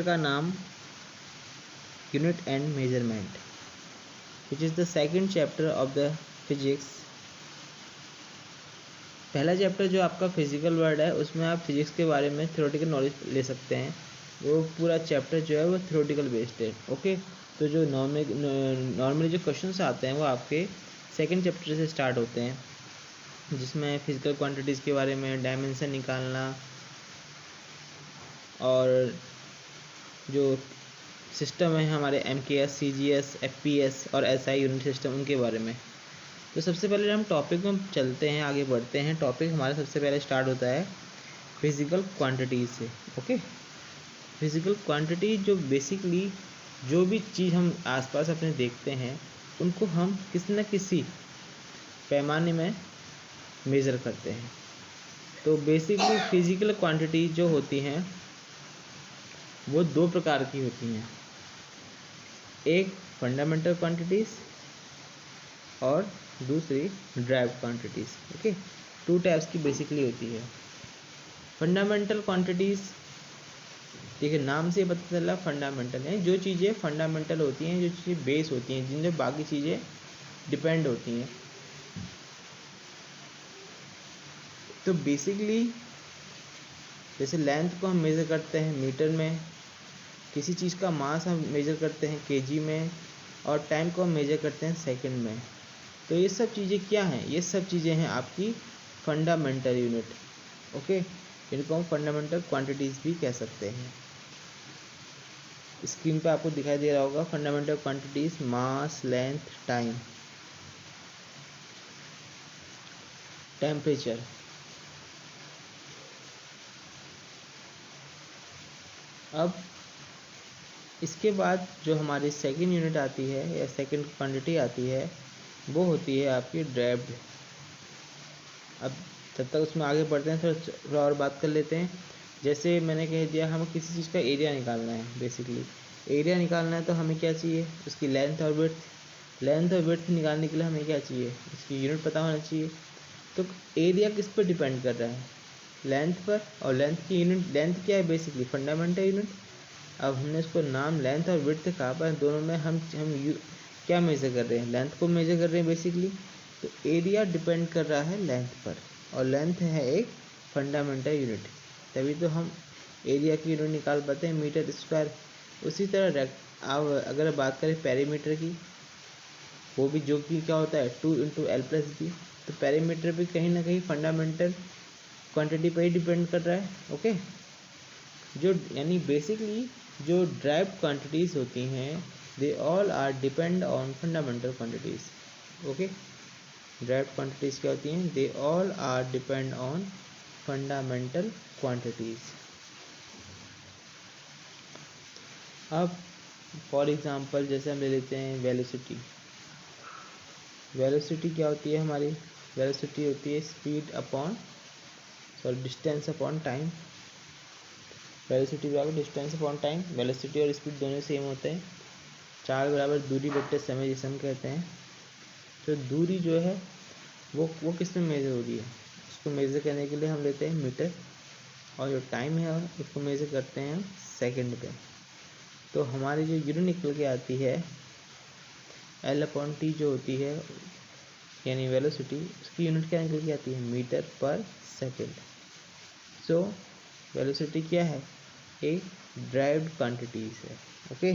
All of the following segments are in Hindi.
का नाम unit and measurement, which is the second chapter of the physics. पहला चैप्टर जो आपका फिजिकल वर्ल्ड है, उसमें आप फिजिक्स के बारे में थ्योरेटिकल नॉलेज ले सकते हैं। वो पूरा चैप्टर जो है वो थ्योरेटिकल बेस्ड है। ओके, तो जो नॉर्मली जो क्वेश्चंस आते हैं वो आपके सेकंड चैप्टर से स्टार्ट होते हैं, जिसमें फिजिकल क्वांटिटीज़ के बारे में डायमेंशन निकालना और जो सिस्टम है हमारे MKS, CGS, FPS और SI यूनिट सिस्टम, उनके बारे में। तो सबसे पहले हम टॉपिक में चलते हैं, आगे बढ़ते हैं। टॉपिक हमारा सबसे पहले स्टार्ट होता है फिज़िकल क्वांटिटीज़ से। ओके, फिज़िकल क्वांटिटी जो बेसिकली जो भी चीज़ हम आसपास अपने देखते हैं उनको हम किसी न किसी पैमाने में मेज़र करते हैं। तो बेसिकली फिज़िकल क्वांटिटी जो होती हैं वो दो प्रकार की होती हैं, एक फंडामेंटल क्वांटिटीज़ और दूसरी derived quantities. Okay, two types की बेसिकली होती है। फंडामेंटल क्वांटिटीज़, देखिए नाम से पता चला फंडामेंटल है, जो चीज़ें फंडामेंटल होती हैं, जो चीज़ें बेस होती हैं, जिन पर बाकी चीज़ें डिपेंड होती हैं। तो बेसिकली जैसे लेंथ को हम मेज़र करते हैं मीटर में, किसी चीज़ का मास हम मेज़र करते हैं केजी में, और टाइम को हम मेज़र करते हैं सेकंड में। तो ये सब चीज़ें क्या हैं? ये सब चीज़ें हैं आपकी फंडामेंटल यूनिट। ओके, इनको हम फंडामेंटल क्वांटिटीज़ भी कह सकते हैं। स्क्रीन पे आपको दिखाई दे रहा होगा फंडामेंटल क्वांटिटीज़, मास, लेंथ, टाइम, टेम्परेचर। अब इसके बाद जो हमारी सेकंड यूनिट आती है या सेकंड क्वांटिटी आती है वो होती है आपकी ड्राइव्ड। अब जब तक उसमें आगे बढ़ते हैं थोड़ा और बात कर लेते हैं। जैसे मैंने कह दिया हमें किसी चीज़ का एरिया निकालना है। बेसिकली एरिया निकालना है तो हमें क्या चाहिए? उसकी लेंथ और विड्थ। लेंथ और विड्थ निकालने के लिए हमें क्या चाहिए? उसकी यूनिट पता होना चाहिए। तो एरिया किस पर डिपेंड कर रहा है? लेंथ पर। और लेंथ की यूनिट, लेंथ क्या है? Basically fundamental unit. अब हमने इसको नाम लेंथ और विड्थ कहा, पर दोनों में हम क्या मेज़र कर रहे हैं? लेंथ को मेज़र कर रहे हैं बेसिकली। तो एरिया डिपेंड कर रहा है लेंथ पर, और लेंथ है एक फंडामेंटल यूनिट, तभी तो हम एरिया की यूनिट निकाल पाते हैं मीटर स्क्वायर। उसी तरह आप अगर बात करें पेरीमीटर की, वो भी जो कि क्या होता है 2 × L+B। तो पेरीमीटर भी कहीं ना कहीं फंडामेंटल क्वांटिटी पर ही डिपेंड कर रहा है। ओके, जो यानी बेसिकली जो ड्राइव्ड क्वांटिटीज़ होती हैं they all are depend on fundamental quantities. Okay, derived quantities क्या होती हैं? They all are depend on fundamental quantities. अब फॉर एग्जांपल जैसे हम ले लेते हैं वेलोसिटी। वेलोसिटी क्या होती है हमारी? वेलोसिटी होती है speed upon distance upon time. Velocity बराबर डिस्टेंस अपॉन टाइम। वेलोसिटी और स्पीड दोनों सेम होते हैं। चाल बराबर दूरी बट्टे समय जिसे हम कहते हैं। तो दूरी जो है वो किस में मेज़र हो रही है? उसको मेज़र करने के लिए हम लेते हैं मीटर, और जो टाइम है उसको मेज़र करते हैं हम सेकंड पे। तो हमारी जो यूनिट निकल के आती है L/T जो होती है, यानी वेलोसिटी, उसकी यूनिट क्या निकल के आती है? मीटर पर सेकंड। सो वेलोसिटी क्या है? एक ड्राइव्ड क्वांटिटीज है। ओके,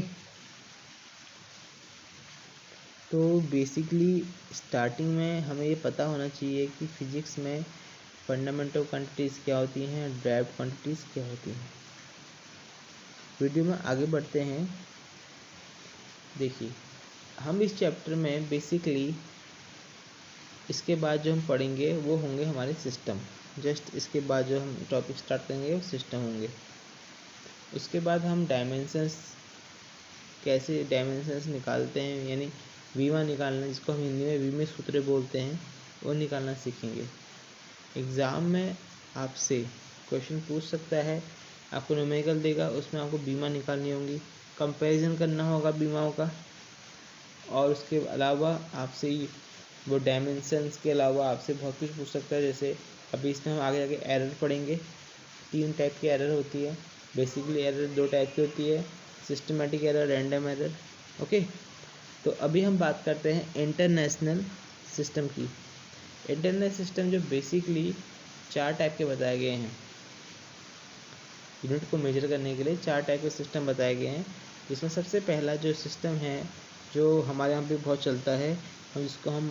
तो बेसिकली स्टार्टिंग में हमें ये पता होना चाहिए कि फिजिक्स में फंडामेंटल क्वांटिटीज़ क्या होती हैं, ड्राइव्ड क्वांटिटीज़ क्या होती हैं। वीडियो में आगे बढ़ते हैं। देखिए, हम इस चैप्टर में बेसिकली इसके बाद जो हम पढ़ेंगे वो होंगे हमारे सिस्टम। जस्ट इसके बाद जो हम टॉपिक स्टार्ट करेंगे वो सिस्टम होंगे। उसके बाद हम डायमेंशंस, कैसे डायमेंशंस निकालते हैं, यानी वीमा निकालना, जिसको हम हिंदी में वीमे सूत्र बोलते हैं, वो निकालना सीखेंगे। एग्ज़ाम में आपसे क्वेश्चन पूछ सकता है, आपको न्यूमेरिकल देगा, उसमें आपको बीमा निकालनी होगी, कंपैरिजन करना होगा बीमाओं का, और उसके अलावा आपसे वो डायमेंशंस के अलावा आपसे बहुत कुछ पूछ सकता है। जैसे अभी इसमें हम आगे आगे एरर पढ़ेंगे। 3 टाइप की एरर होती है। बेसिकली एरर दो टाइप की होती है, systematic error, random error. Okay, तो अभी हम बात करते हैं इंटरनेशनल सिस्टम की। इंटरनेशनल सिस्टम जो बेसिकली 4 टाइप के बताए गए हैं, यूनिट को मेजर करने के लिए 4 टाइप के सिस्टम बताए गए हैं। जिसमें सबसे पहला जो सिस्टम है जो हमारे यहाँ पे बहुत चलता है, हम इसको हम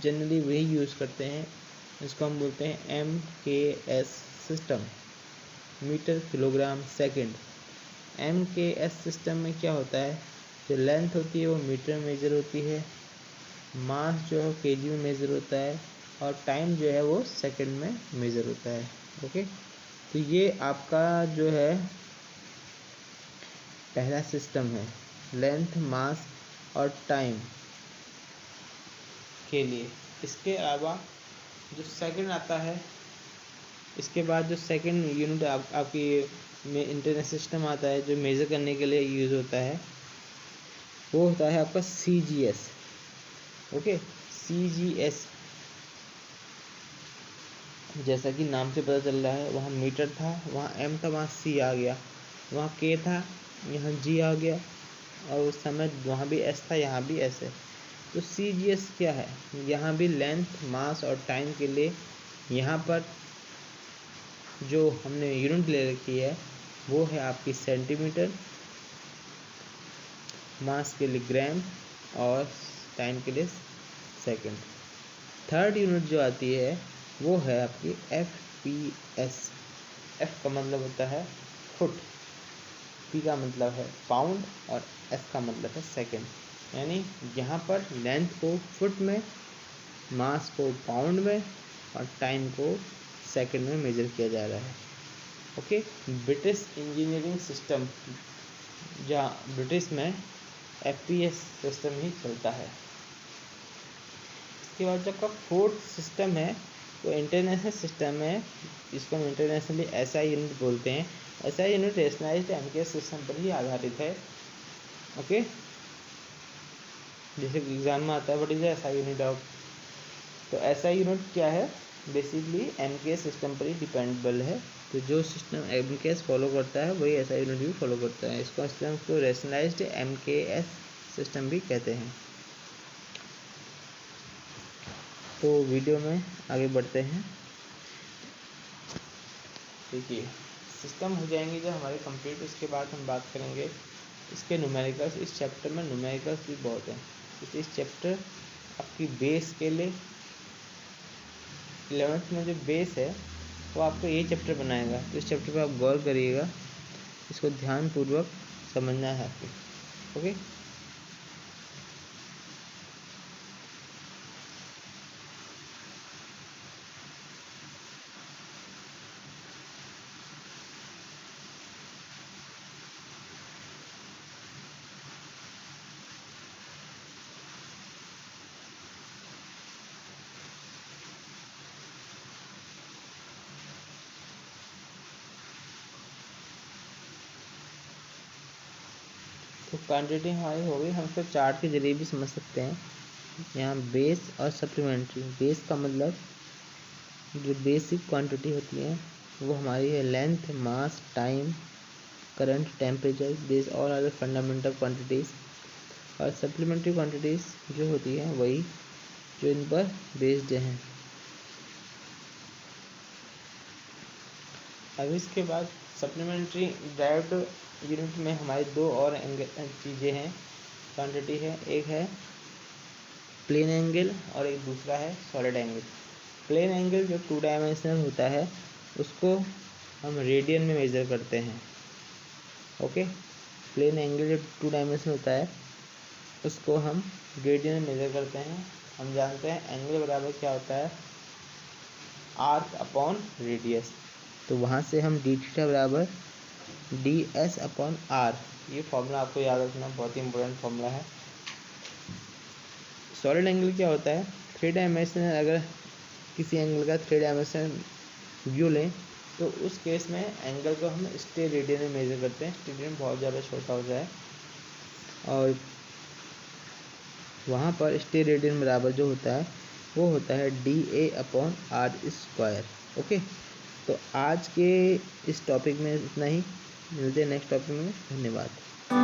जनरली वही यूज़ करते हैं, इसको हम बोलते हैं MKS system, metre kilogram second. MKS system में क्या होता है, जो लेंथ होती है वो मीटर में मेजर होती है, मास जो है केजी में मेजर होता है, और टाइम जो है वो सेकंड में मेजर होता है। ओके, तो ये आपका जो है पहला सिस्टम है, लेंथ, मास और टाइम के लिए। इसके अलावा जो सेकंड आता है, इसके बाद जो सेकंड यूनिट आपकी में इंटरनेशनल सिस्टम आता है जो मेज़र करने के लिए यूज़ होता है, वो होता है आपका CGS। ओके, CGS जैसा कि नाम से पता चल रहा है, वहाँ मीटर था, वहाँ M था, वहाँ C आ गया, वहाँ K था, यहाँ G आ गया, और उस समय वहाँ भी S था, यहाँ भी S है। तो CGS क्या है, यहाँ भी लेंथ, मास और टाइम के लिए यहाँ पर जो हमने यूनिट ले रखी है वो है आपकी सेंटीमीटर, मास के लिए ग्राम और टाइम के लिए सेकंड। थर्ड यूनिट जो आती है वो है आपकी FPS। F का मतलब होता है फुट, P का मतलब है पाउंड और S का मतलब है सेकंड। यानी यहाँ पर लेंथ को फुट में, मास को पाउंड में और टाइम को सेकंड में मेजर किया जा रहा है। ओके, ब्रिटिश इंजीनियरिंग सिस्टम, जहाँ ब्रिटिश में FPS सिस्टम ही चलता है। इसके बाद जो आपका फोर्थ सिस्टम है वो इंटरनेशनल सिस्टम है, इसको हम इंटरनेशनली SI यूनिट बोलते हैं। SI यूनिट रेशनलाइज्ड MKS सिस्टम पर ही आधारित है। ओके, जैसे एग्जाम में आता है what is the SI unit of, तो SI यूनिट क्या है, बेसिकली MKS सिस्टम पर ही डिपेंडेबल है। तो जो सिस्टम MKS फॉलो करता है वही SI यूनिट भी फॉलो करता है। इसको सिस्टम को रेशनलाइज्ड MKS सिस्टम भी कहते हैं। तो वीडियो में आगे बढ़ते हैं। देखिए, सिस्टम हो जाएंगे जो हमारे कंप्लीट, उसके बाद हम बात करेंगे इसके न्यूमेरिकल्स। इस चैप्टर में न्यूमेरिकल्स भी बहुत हैं। इस चैप्टर आपकी बेस के लिए 11th में जो बेस है वो आपको ये चैप्टर बनाएगा, तो इस चैप्टर पर आप गौर करिएगा, इसको ध्यानपूर्वक समझना है आपको। ओके, तो क्वांटिटी हमारी हो गई, हम इसको चार्ट के जरिए भी समझ सकते हैं। यहाँ बेस और सप्लीमेंट्री। बेस का मतलब जो बेसिक क्वांटिटी होती है वो हमारी है length, mass, time, current, temperature, this और अदर फंडामेंटल क्वांटिटीज़। और सप्लीमेंट्री क्वांटिटीज़ जो होती हैं वही जो इन पर बेस्ड हैं। अब इसके बाद सप्लीमेंट्री ड्राइव्ड यूनिट में हमारी दो और चीज़ें हैं, क्वांटिटी है। एक है प्लेन एंगल और एक दूसरा है सॉलिड एंगल। प्लेन एंगल जो 2 डायमेंशनल होता है उसको हम रेडियन में मेज़र करते हैं। ओके, प्लेन एंगल जो 2 डायमेंशनल होता है उसको हम रेडियन में मेज़र करते हैं। हम जानते हैं एंगल बराबर क्या होता है, आर्क अपॉन रेडियस। तो वहाँ से हम डी थीटा बराबर DS अपॉन R, ये फॉर्मूला आपको याद रखना, बहुत ही इंपॉर्टेंट फॉर्मूला है। सॉलिड एंगल क्या होता है, 3 डायमेंशनल, अगर किसी एंगल का 3 डायमेंशनल व्यू लें तो उस केस में एंगल को हम स्टेयर रेडियन में मेज़र करते हैं। स्टेयर रेडियन बहुत ज़्यादा छोटा होता है और वहाँ पर स्टेयर रेडियन बराबर जो होता है वो होता है DA upon R square. Okay, तो आज के इस टॉपिक में इतना ही। मिलते हैं नेक्स्ट टॉपिक में। धन्यवाद।